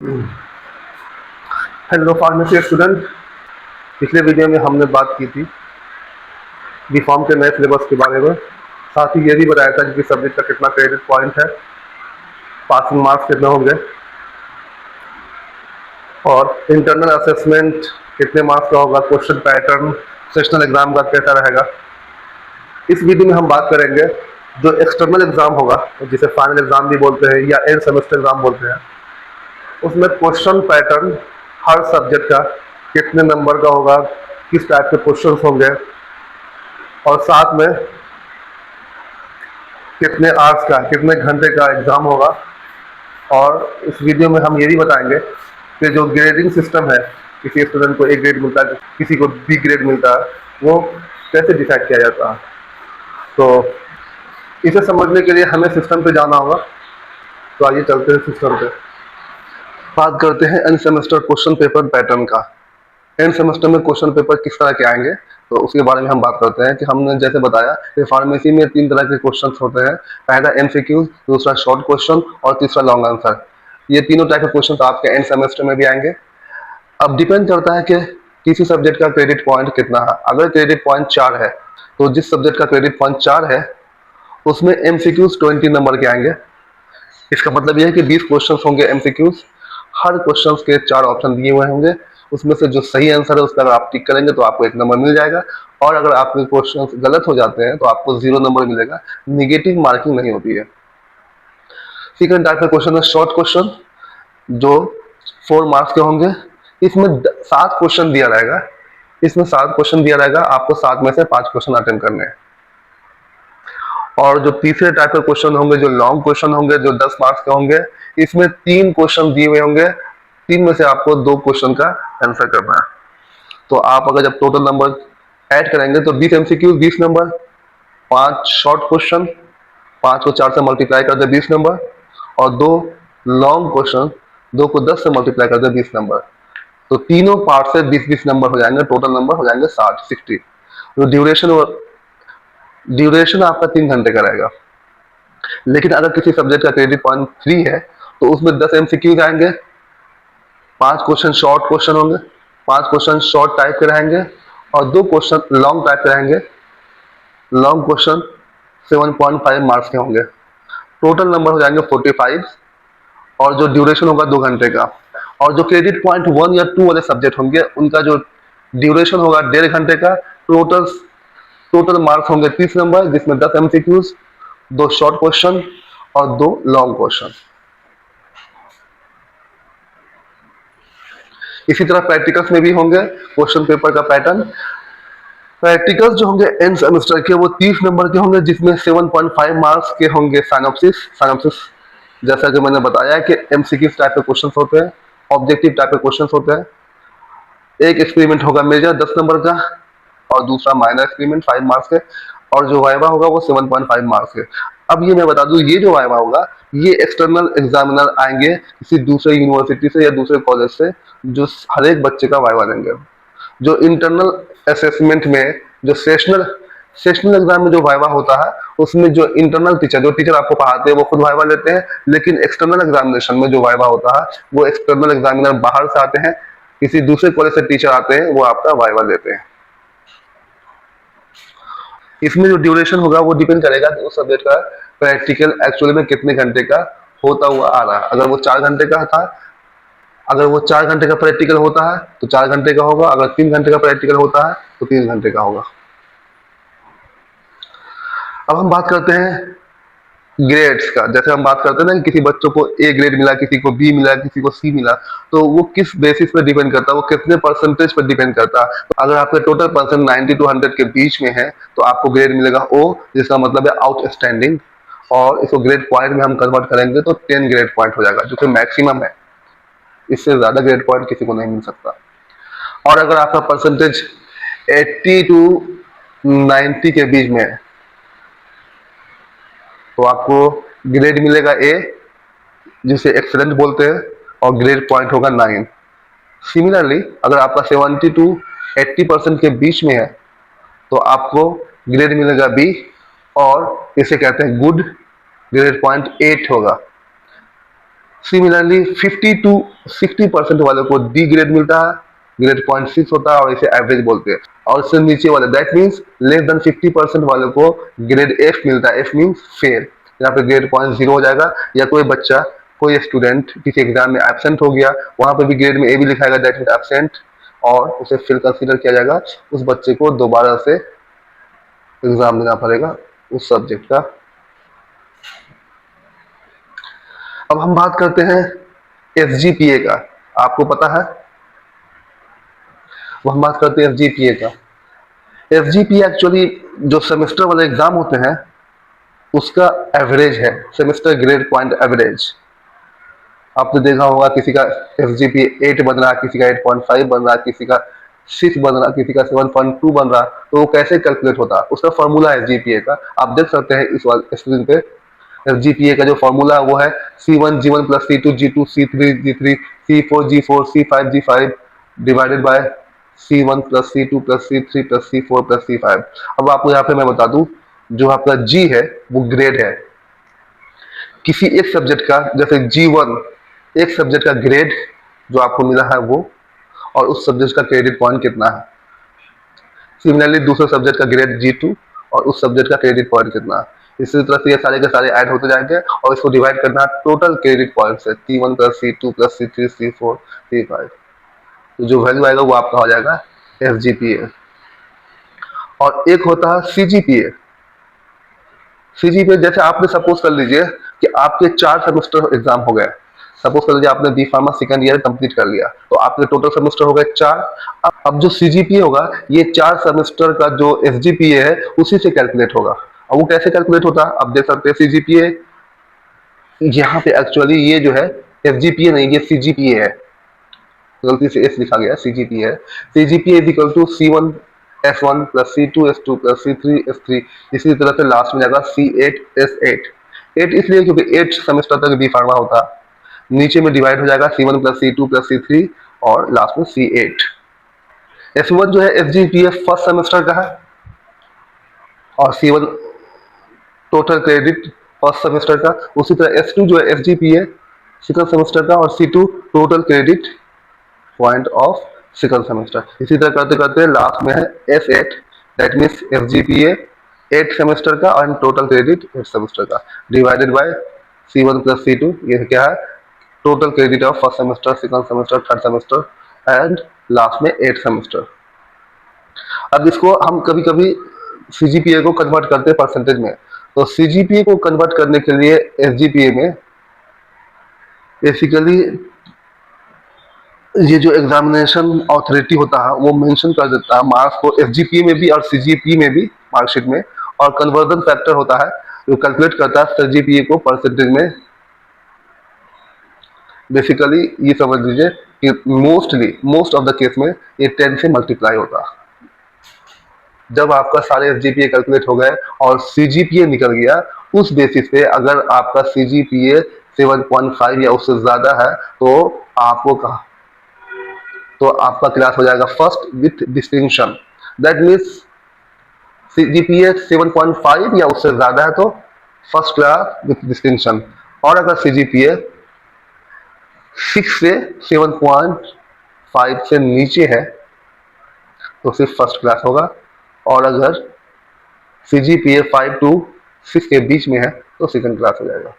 Hello pharmacy student. पिछले video में हमने बात की थी बीफॉर्म के नए सिलेबस के बारे में। साथ ही ये भी बताया था कि किस सब्जेक्ट का कितना क्रेडिट पॉइंट है, पासिंग मार्क्स कितने होंगे और इंटरनल असेसमेंट कितने मार्क्स का होगा, क्वेश्चन पैटर्न, सेशनल एग्जाम का कैसा रहेगा। इस वीडियो में हम बात करेंगे जो एक्सटर्नल एग्जाम होगा, जिसे फाइनल एग्जाम भी बोलते हैं या एंड सेमेस्टर एग्जाम बोलते हैं, उसमें क्वेश्चन पैटर्न हर सब्जेक्ट का कितने नंबर का होगा, किस टाइप के क्वेश्चन होंगे और साथ में कितने आवर्स का, कितने घंटे का एग्जाम होगा। और इस वीडियो में हम ये भी बताएंगे कि जो ग्रेडिंग सिस्टम है, किसी स्टूडेंट को ए ग्रेड मिलता है, किसी को बी ग्रेड मिलता है, वो कैसे डिसाइड किया जाता है। तो इसे समझने के लिए हमें सिस्टम पे जाना होगा। तो आइए चलते हैं सिस्टम पे। बात करते हैं end semester question paper pattern का। एंड सेमेस्टर में क्वेश्चन पेपर किस तरह के आएंगे, तो उसके बारे में हम बात करते हैं। कि हमने जैसे बताया कि फार्मेसी में 3 तरह के क्वेश्चन होते हैं। पहला एमसीक्यू, दूसरा शॉर्ट क्वेश्चन और तीसरा लॉन्ग आंसर। ये तीनों टाइप के क्वेश्चन आपके एंड सेमेस्टर में भी आएंगे। अब डिपेंड करता है कि किसी सब्जेक्ट का क्रेडिट पॉइंट कितना है। अगर क्रेडिट पॉइंट 4 है तो जिस सब्जेक्ट का क्रेडिट पॉइंट 4 है उसमें एमसीक्यूज 20 नंबर के आएंगे। इसका मतलब यह है कि 20 क्वेश्चन होंगे एमसीक्यूज। हर क्वेश्चन के 4 ऑप्शन दिए हुए होंगे, उसमें से जो सही आंसर है उसका अगर आप टिक करेंगे तो आपको 1 नंबर मिल जाएगा। और अगर आपके क्वेश्चन गलत हो जाते हैं तो आपको 0 नंबर मिलेगा। निगेटिव मार्किंग नहीं होती है। सेकंड टाइप का क्वेश्चन है शॉर्ट क्वेश्चन, जो 4 मार्क्स के होंगे। इसमें 7 क्वेश्चन दिया रहेगा। इसमें 7 क्वेश्चन दिया रहेगा, आपको 7 में से 5 क्वेश्चन अटेंड करने हैं। और जो तीसरे टाइप के क्वेश्चन होंगे, जो लॉन्ग क्वेश्चन होंगे, जो 10 मार्क्स के होंगे, इसमें 3 क्वेश्चन दिए हुए होंगे। 3 में से आपको 2 क्वेश्चन का आंसर करना है। तो आप अगर जब टोटल नंबर ऐड करेंगे तो 20 एमसीक्यू 20 नंबर, 5 शॉर्ट क्वेश्चन, 5 को 4 से मल्टीप्लाई कर दे 20 नंबर, और 2 लॉन्ग क्वेश्चन, 2 को 10 से मल्टीप्लाई कर दे 20 नंबर। तो तीनों पार्ट से 20-20 नंबर हो जाएंगे। टोटल नंबर हो जाएंगे 60। तो ड्यूरेशन आपका 3 घंटे का रहेगा। लेकिन अगर किसी सब्जेक्ट का क्रेडिट पॉइंट 3 है तो उसमें 10 एमसीक्यूज आएंगे, 5 क्वेश्चन शॉर्ट क्वेश्चन होंगे, 5 क्वेश्चन शॉर्ट टाइप के रहेंगे और 2 क्वेश्चन लॉन्ग टाइप के रहेंगे। लॉन्ग क्वेश्चन 7.5 मार्क्स के होंगे। टोटल नंबर हो जाएंगे 45 और जो ड्यूरेशन होगा 2 घंटे का। और जो क्रेडिट पॉइंट 1 या 2 वाले सब्जेक्ट होंगे उनका जो ड्यूरेशन होगा 1.5 घंटे का। टोटल मार्क्स होंगे 30 नंबर, जिसमें 10 एमसीक्यूज, 2 शॉर्ट क्वेश्चन और 2 लॉन्ग क्वेश्चन। इसी तरह प्रैक्टिकल्स में भी होंगे क्वेश्चन पेपर का पैटर्न। प्रैक्टिकल्स जो होंगे एंड सेमेस्टर के, वो 30 नंबर के होंगे, जिसमें 7.5 मार्क्स के होंगे साइनॉप्सिस। जैसा कि मैंने बताया कि एमसीक्यू टाइप के क्वेश्चन होते हैं, ऑब्जेक्टिव टाइप के क्वेश्चन होते हैं। एक एक्सपेरिमेंट होगा मेजर 10 नंबर का और दूसरा माइनर एक्सपेरिमेंट 5 मार्क्स के, और जो वाइवा होगा वो 7.5 मार्क्स के। अब ये मैं बता दूं, ये जो वाइवा होगा ये एक्सटर्नल एग्जामिनर आएंगे किसी दूसरे यूनिवर्सिटी से या दूसरे कॉलेज से, जो हर एक बच्चे का वाइवा लेंगे। जो इंटरनल असेसमेंट में, जो सेशनल एग्जाम में जो वाइवा होता है, उसमें जो इंटरनल टीचर, जो टीचर आपको पढ़ाते हैं वो खुद वाइवा लेते हैं। लेकिन एक्सटर्नल एग्जामिनेशन में जो वाइवा होता है वो एक्सटर्नल एग्जामिनर बाहर से आते हैं, किसी दूसरे कॉलेज से टीचर आते हैं, वो आपका वाइवा लेते हैं। इसमें जो ड्यूरेशन होगा वो डिपेंड करेगा कि उस सब्जेक्ट का प्रैक्टिकल एक्चुअली में कितने घंटे का होता हुआ आ रहा है। अगर वो 4 घंटे का था, अगर वो 4 घंटे का प्रैक्टिकल होता है तो 4 घंटे का होगा। अगर 3 घंटे का प्रैक्टिकल होता है तो 3 घंटे का होगा। अब हम बात करते हैं ग्रेड्स का। जैसे हम बात करते हैं ना कि किसी बच्चों को ए ग्रेड मिला, किसी को बी मिला, किसी को सी मिला, तो वो किस बेसिस पे डिपेंड करता है, वो कितने परसेंटेज पर डिपेंड करता है। तो अगर आपके टोटल परसेंट 90 to 100 के बीच में है तो आपको ग्रेड मिलेगा ओ, जिसका मतलब है आउटस्टैंडिंग। और इसको ग्रेड पॉइंट में हम कन्वर्ट करेंगे तो 10 ग्रेड पॉइंट हो जाएगा, जो कि मैक्सिमम है। इससे ज्यादा ग्रेड पॉइंट किसी को नहीं मिल सकता। और अगर आपका परसेंटेज 80 to 90 के बीच में है तो आपको ग्रेड मिलेगा ए, जिसे एक्सेलेंट बोलते हैं, और ग्रेड पॉइंट होगा 9। सिमिलरली अगर आपका 70 to 80% के बीच में है तो आपको ग्रेड मिलेगा बी, और इसे कहते हैं गुड, ग्रेड पॉइंट 8 होगा। सिमिलरली 50 to 60% वालों को डी ग्रेड मिलता है, ग्रेड 0.6 होता है और इसे एवरेज बोलते हैं। और इससे नीचे वाले दैट मीन्स लेस देन 50% वालों को ग्रेड एफ मिलता है, एफ मीन्स फेल। यहाँ पे ग्रेड 0.0 हो जाएगा, या कोई बच्चा कोई स्टूडेंट किसी एग्जाम में एबसेंट हो गया, वहां पे भी ग्रेड में ए भी लिखाएगा, दैट मीन एबसेंट, और उसे फेल कंसीडर किया जाएगा। उस बच्चे को दोबारा से एग्जाम देना पड़ेगा उस सब्जेक्ट का। अब हम बात करते हैं एसजीपीए का। आपको पता है, वो हम बात करते हैं एसजीपीए का। एसजीपीए एक्चुअली जो सेमेस्टर वाले एग्जाम होते हैं उसका एवरेज है, सेमेस्टर ग्रेड पॉइंट एवरेज। आपने देखा होगा किसी का एसजीपीए 8 बन रहा है, किसी का 8.5 बन रहा है, किसी का 6 बन रहा है, किसी का 7.2 बन रहा है। तो वो कैसे कैलकुलेट होता है, उसका फॉर्मूला है एसजीपीए का। आप देख सकते हैं इस स्क्रीन पे। एसजीपीए का जो फॉर्मूला है वो है C1G1 plus C2 G2 C3 G3 C4 G4 C5 G5 divided by C1 plus C2 plus C3 plus C4 plus C5। अब आपको यहाँ पे मैं बता दूं, जो आपका G है वो ग्रेड है किसी एक सब्जेक्ट का। जैसे G1 एक सब्जेक्ट का ग्रेड जो आपको मिला है वो, और उस सब्जेक्ट का क्रेडिट पॉइंट कितना है। सिमिलरली दूसरे सब्जेक्ट का ग्रेड G2 और उस सब्जेक्ट का क्रेडिट पॉइंट कितना है। इसी तरह से ये सारे के सारे ऐड होते जाएंगे और इसको डिवाइड करना है टोटल क्रेडिट पॉइंट से, T1 plus C2 plus C3 C4 C5। तो जो वैल्यू आएगा वो आपका हो जाएगा एसजीपीए। और एक होता है सीजीपीए। सीजीपीए जैसे आपने सपोज कर लीजिए कि आपके 4 सेमेस्टर एग्जाम हो गए। सपोज कर लीजिए आपने B pharma second year complete कर लिया, तो आपके टोटल सेमेस्टर हो गए 4। अब जो सीजीपीए होगा ये 4 सेमेस्टर का जो एसजीपीए है उसी से कैलकुलेट होगा। अब वो कैसे कैलकुलेट होता है, आप देख सकते हैं सीजीपीए यहाँ पे एक्चुअली ये जो है एसजीपीए नहीं, ये सीजीपीए है, गलती से एस लिखा गया, सीजीपीए है। CGPA is equal to C1 S1 plus C2 S2 plus C3 S3। इसी तरह से लास्ट में जाएगा C8 S8। 8 इसलिए क्योंकि 8 सेमेस्टर तक बी फार्मा होता है। नीचे में डिवाइड हो जाएगा C1 plus C2 plus C3 और लास्ट में C8। S1 जो है एसजीपीए फर्स्ट सेमेस्टर का है और C1 total credit first semester का। उसी तरह S2 जो है एसजीपीए सेकंड सेमेस्टर का और C2 total credit point of second semester. इसी तरह करते करते लास्ट में है S8, that means SGPA 8 semester का और टोटल क्रेडिट 8 सेमेस्टर का, divided by C1 plus C2। ये क्या है, total credit of first semester, second semester, third semester and last में 8 सेमेस्टर। अब इसको हम कभी कभी सीजीपीए को कन्वर्ट करते हैं परसेंटेज में। तो सीजीपीए को कन्वर्ट करने के लिए एसजीपीए में बेसिकली ये जो एग्जामिनेशन अथॉरिटी होता है वो मेंशन कर देता है मार्क्स को एसजीपीए में भी और सीजीपीए में भी मार्कशीट में, और कन्वर्जन फैक्टर होता है जो कैलकुलेट करता है सीजीपीए को परसेंटेज में। बेसिकली ये समझ लीजिए कि मोस्ट ऑफ द केस में ये 10 से मल्टीप्लाई होता है। जब आपका सारे एसजीपीए कैलकुलेट हो गए और सीजीपीए निकल गया, उस बेसिस पे अगर आपका सीजीपीए 7.5 या उससे ज्यादा है तो आपको कहा, तो आपका क्लास हो जाएगा first with distinction. That means CGPA 7.5 या उससे ज्यादा है तो फर्स्ट क्लास विथ डिस्टिंक्शन, और अगर सीजीपीए 6 से 7.5 से नीचे है तो सिर्फ फर्स्ट क्लास होगा, और अगर सीजीपीए 5 to 6 के बीच में है तो सेकंड क्लास हो जाएगा।